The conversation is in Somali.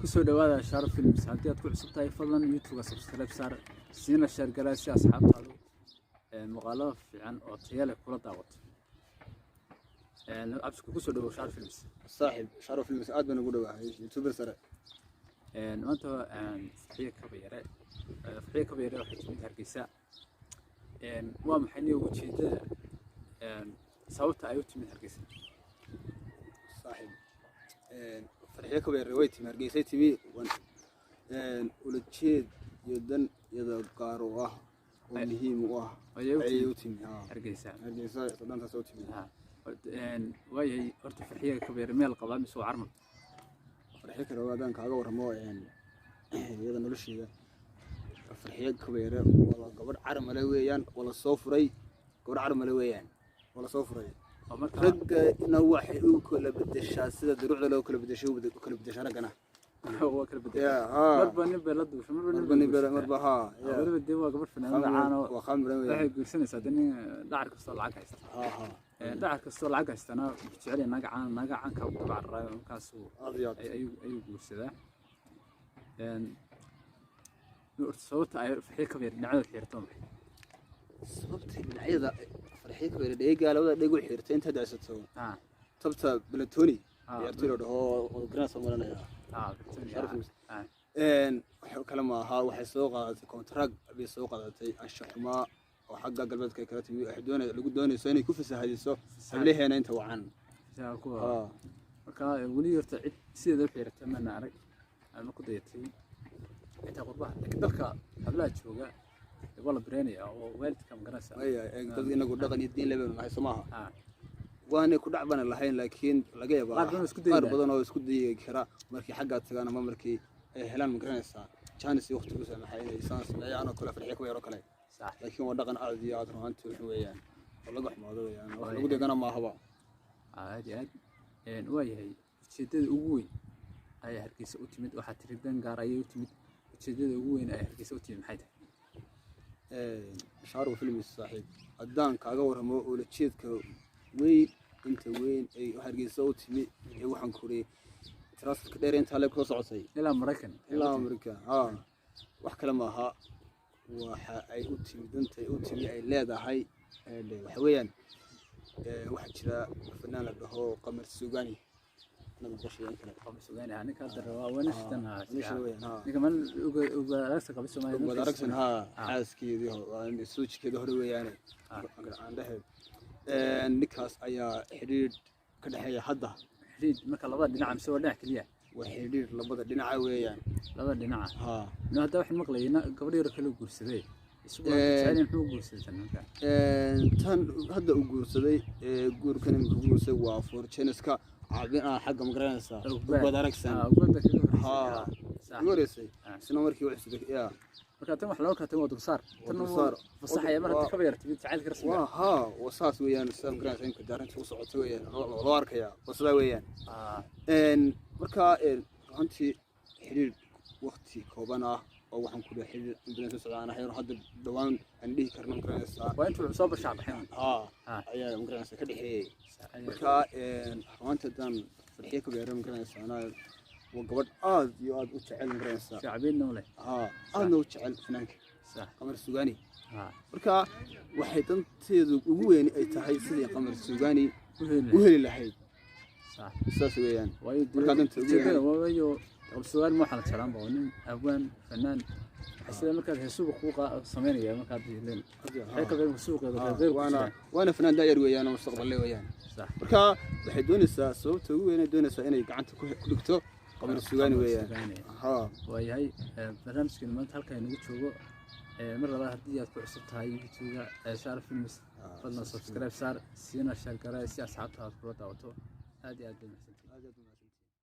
kusoo dhawaada Sharaf Films haddii aad ku cusub tahay fadlan YouTube subscribe saar siina share galay si asxaabtaadu muuqaalada fiican oo tayo leh kula daawato absku kusoo dhawaad Sharaf Films صاحب شرف films aad baan ugu dhawahay YouTuber sare maanta fixiye ka beeray waxay timid Hargeysa waa maxay ugu jeedada sababta ay u timid Hargeysa صاحب فرحية كبيرة ويتي مرقيسي تبي ولتشيد يدن يدا قاروه ومهم واه أيوتي Hargeysa صدقنا تسوتي وهي أرت فرحية كبيرة ميل قبل مسوا عرمل فرحية كروادان كاغا ورمو يدا نلشي فرحية كبيرة والله قبر عرمل ويان ولا صوفري قبر عرمل ويان ولا صوفري رج نوع وكل بدشة سيد دروع له وكل بدشة وكل بدشة رجنا هو كل بدشة مربى بلد وش مربى ها مربى الدوا قبل فنان عانو وخمر waxay guursanay sadani dhacar kasto lacag haysta dhacar kasto lacag haystana jecel naga caan ka u tabacaray markaas ayuu guursadaa sababta ay farxiye ka beer dhinacyada xirto sababta dhinacyada farxiye ka beer dheega labada dheego xirtay inta daasato sababta Belatoni yartiro oo garaas maranaya waxa kala ma aha waxay soo qaadatay contract bay soo qaadatay anshaxuma oo xagga galbeedka kala timi wax doonay lagu doonayso inay ku fasahadiso hableheena inta wacan marka wali yarta cid sideeda u xirtay ma arag ama ku dayatay inta qurbaha dalka hablaha jooga wala breenaya oo waalidka magarasa dad inagu dhaqan iyo diin leeyahay waxay Soomaha waana ku dhacban lahayn laakiin laga yaabaa qaar badan oo isku dayay kara markii xagga tagaan ama markii ay helaan magaranaysa chance waqti ku samaxay inay sans leeyaan oo kala farxiyo ku yaro kale laakiin waa dhaqan aad iyo aad runtii wax weeyaan oo laga xamaado weeyaan wax lagu deegana ma ahaba aad waayahay ujeedada ugu weyn ay Hargeysa u timid waxa tiridan gaar ay u timid ujeedada ugu weyn ay Hargeysa u timid maxay tahay Sharaf Films saaxiib haddaan kaaga waramo oo la jeedka weyn inta weyn ay Hargeysa u timid ee waxaan kuri taraafika dheer inta la ku socotay ilaa Mareykan wax kale ma aha waxa ay u timid intay u timid ay leedahay waxa weeyaan waxa jira fanaan la dhaho Qamar Suugani naga qorsheeyay kale Qamar Suugani ninka darwa wanashtan ninka man uga raasta qabay Soomaaliya uga aragsan xaaskeedii oo suujkeeda hore weeyaan aan dhahay nikaas ayaa xiriir ka dhaxeeya hadda xiriir marka labada dhinac mise waa dhinac kaliya waa xiriir labada dhinac weeyaan labada dhinac hadda waxaan maqlaynaa gabadh yar kale guursaday isagoo muxuu guursaday tan hadda uu guursaday guurkan inuu guursaday waa fortuneska caabin xagga magaranaysa ubad aragsan guursay isna markii wax sidoo marka tan wax loo kaatay dulsaar tan fasaxaya marka ka beertay jacaylka rasmi wasaas weeyaan isla magaranaysa inka daaranta u socotay weeyaan loo arkaya wasada weeyaan marka runtii xiriir waqti kooban ah oo waxaan ku leeyahay xiriir inta socdaan ahay hadda dhawaan aan dhihi karno magaranaysa waa intuu soo bashaabxeen ayaa magaranaysa ka dhaxeeyay marka runtii dan farxiye ka beeray magaranaysa anaa وقبل يقعد وتعل مريسا شعبين نوله أنا وتعل فنانك قمر السوقاني مركا واحد تيجي وين أي تحي سيد قمر السوقاني وهل اللحيد صح أساس ويان مركا أنت ويو السؤال ما حنا كلام بقولين أبوان فنان حسنا مركا السوق حقوق صمينية مركا ديلين هيك غير السوق غير وأنا فنان داير ويانا مستقبل لي ويان صح مركا واحد دون الساس صوته وين دون الساس أنا قعدت كلكتو قمر السوقاني وياه وياي برنامج كلمات هلكا inagu joogo marada hadii aad ku cusub tahay YouTube Sharaf Films fadlan subscribe saar siina share garay si asxaabtaada kula daawato aad iyo aad